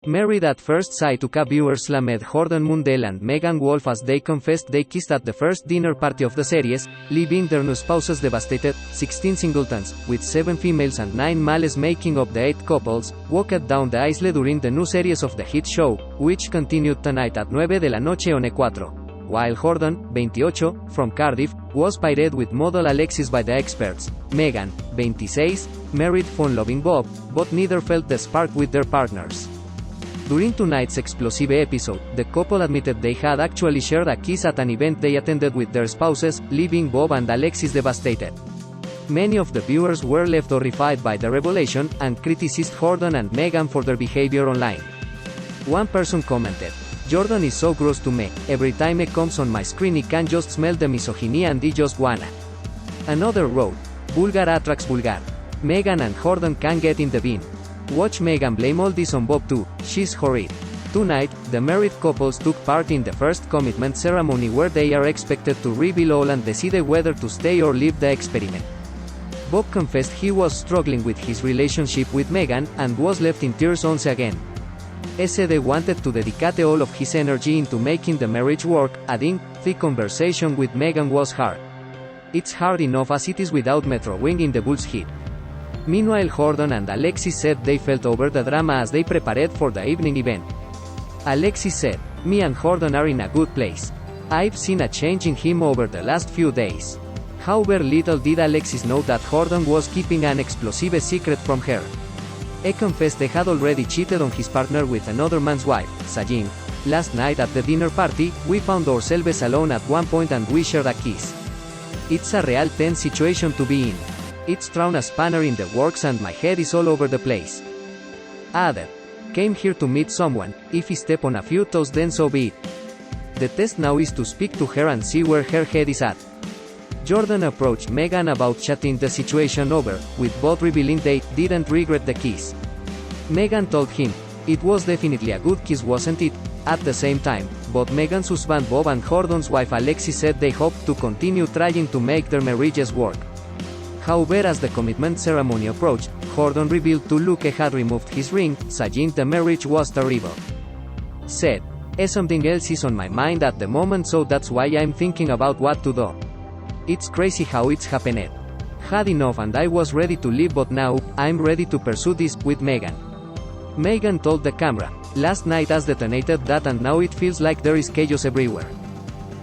Married at first sight UK viewers lamed Jordon Mundell and Megan Wolfe as they confessed they kissed at the first dinner party of the series, leaving their new spouses devastated. 16 singletons, with 7 females and 9 males making up the 8 couples, walked down the aisle during the new series of the hit show, which continued tonight at 9 de la noche on E4. While Jordon, 28, from Cardiff, was paired with model Alexis by the experts. Megan, 26, married fun-loving Bob, but neither felt the spark with their partners. During tonight's explosive episode, the couple admitted they had actually shared a kiss at an event they attended with their spouses, leaving Bob and Alexis devastated. Many of the viewers were left horrified by the revelation, and criticized Jordon and Megan for their behavior online. One person commented, "Jordon is so gross to me, every time he comes on my screen he can just smell the misogyny and he just wanna." Another wrote, "Vulgar attracts vulgar. Megan and Jordon can get in the bin. Watch Megan blame all this on Bob too, she's horrid." Tonight, the married couples took part in the first commitment ceremony where they are expected to reveal all and decide whether to stay or leave the experiment. Bob confessed he was struggling with his relationship with Megan, and was left in tears once again. R.O.S.A wanted to dedicate all of his energy into making the marriage work, adding, "The conversation with Megan was hard. It's hard enough as it is without Metro Wing in the Bulls hit." Meanwhile, Jordon and Alexis said they felt over the drama as they prepared for the evening event. Alexis said, "Me and Jordon are in a good place. I've seen a change in him over the last few days." However, little did Alexis know that Jordon was keeping an explosive secret from her. He confessed he had already cheated on his partner with another man's wife, Sajin. "Last night at the dinner party, we found ourselves alone at one point and we shared a kiss. It's a real tense situation to be in. It's thrown a spanner in the works and my head is all over the place." Added, "Came here to meet someone, if he step on a few toes then so be it. The test now is to speak to her and see where her head is at." Jordon approached Megan about chatting the situation over, with both revealing they didn't regret the kiss. Megan told him, "It was definitely a good kiss, wasn't it?" At the same time, both Megan's husband Bob and Jordon's wife Alexis said they hoped to continue trying to make their marriages work. However, as the commitment ceremony approached, Jordon revealed to Luke he had removed his ring, saying the marriage was terrible. Said, "Something else is on my mind at the moment, so that's why I'm thinking about what to do. It's crazy how it's happened. Had enough and I was ready to leave, but now, I'm ready to pursue this with Megan." Megan told the camera, "Last night has detonated that and now it feels like there is chaos everywhere.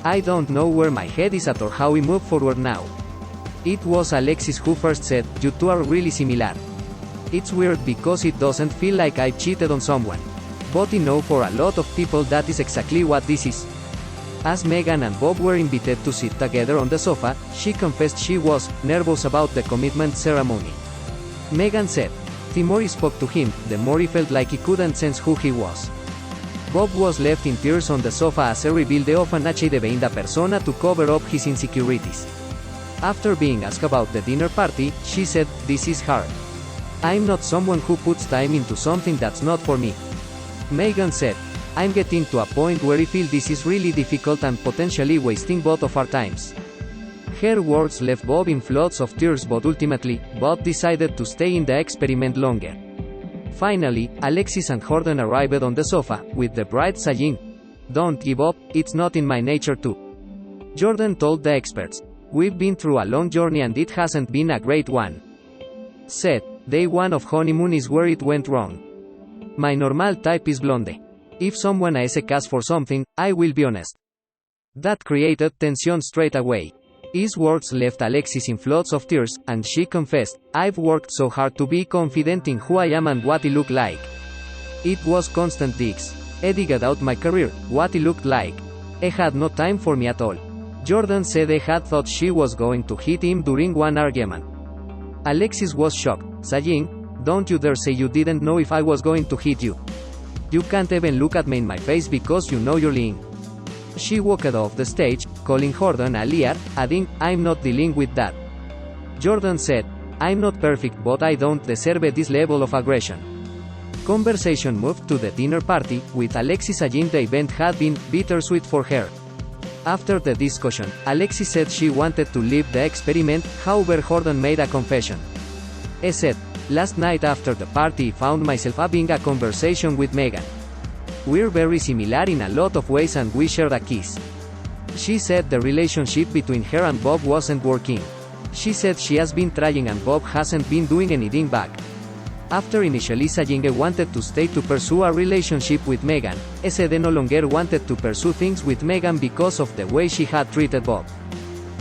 I don't know where my head is at or how we move forward now." It was Alexis who first said, "You two are really similar. It's weird because it doesn't feel like I cheated on someone. But I know for a lot of people that is exactly what this is." As Megan and Bob were invited to sit together on the sofa, she confessed she was nervous about the commitment ceremony. Megan said, "The more he spoke to him, the more he felt like he couldn't sense who he was." Bob was left in tears on the sofa as he revealed the orphanage de 20 persona to cover up his insecurities. After being asked about the dinner party, she said, "This is hard. I'm not someone who puts time into something that's not for me." Megan said, "I'm getting to a point where I feel this is really difficult and potentially wasting both of our times." Her words left Bob in floods of tears, but ultimately, Bob decided to stay in the experiment longer. Finally, Alexis and Jordon arrived on the sofa, with the bride saying, "Don't give up, it's not in my nature to." Jordon told the experts, "We've been through a long journey and it hasn't been a great one." Said, "Day one of honeymoon is where it went wrong. My normal type is blonde. If someone asks for something, I will be honest." That created tension straight away. His words left Alexis in floods of tears, and she confessed, "I've worked so hard to be confident in who I am and what I look like. It was constant digs. I digged out my career, what I looked like. I had no time for me at all." Jordon said he had thought she was going to hit him during one argument. Alexis was shocked, saying, "Don't you dare say you didn't know if I was going to hit you. You can't even look at me in my face because you know you're lying." She walked off the stage, calling Jordon a liar, adding, "I'm not dealing with that." Jordon said, "I'm not perfect, but I don't deserve this level of aggression." Conversation moved to the dinner party, with Alexis saying the event had been bittersweet for her. After the discussion, Alexis said she wanted to leave the experiment, however Jordon made a confession. He said, Last night after the party found myself having a conversation with Megan. We're very similar in a lot of ways and we shared a kiss. She said the relationship between her and Bob wasn't working. She said she has been trying and Bob hasn't been doing anything back. After initially saying wanted to stay to pursue a relationship with Megan, S.A. no longer wanted to pursue things with Megan because of the way she had treated Bob.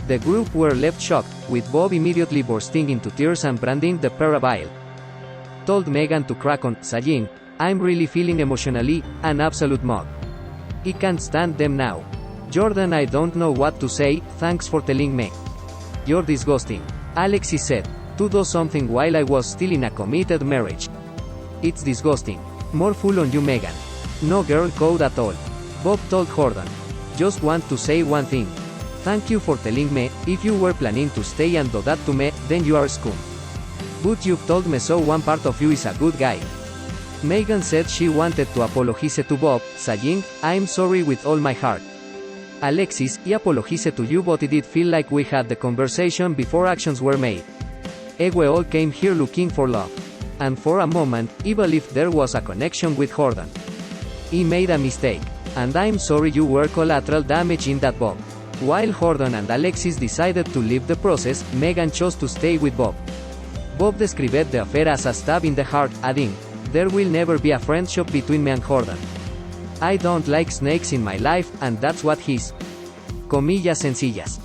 The group were left shocked, with Bob immediately bursting into tears and branding the pair vile. Told Megan to crack on, saying, "I'm really feeling emotionally, an absolute mug. I can't stand them now. Jordon, I don't know what to say, thanks for telling me. You're disgusting." Alexis said, "To do something while I was still in a committed marriage. It's disgusting. More fool on you, Megan. No girl code at all." Bob told Jordon, "Just want to say one thing. Thank you for telling me. If you were planning to stay and do that to me, then you are scum. But you've told me so one part of you is a good guy." Megan said she wanted to apologize to Bob, saying, "I'm sorry with all my heart. Alexis, I apologize to you, but it did feel like we had the conversation before actions were made. We all came here looking for love. And for a moment, I believed there was a connection with Jordon. I made a mistake. And I'm sorry you were collateral damage in that, Bob." While Jordon and Alexis decided to leave the process, Megan chose to stay with Bob. Bob described the affair as a stab in the heart, adding, "There will never be a friendship between me and Jordon. I don't like snakes in my life, and that's what he's." Comillas sencillas.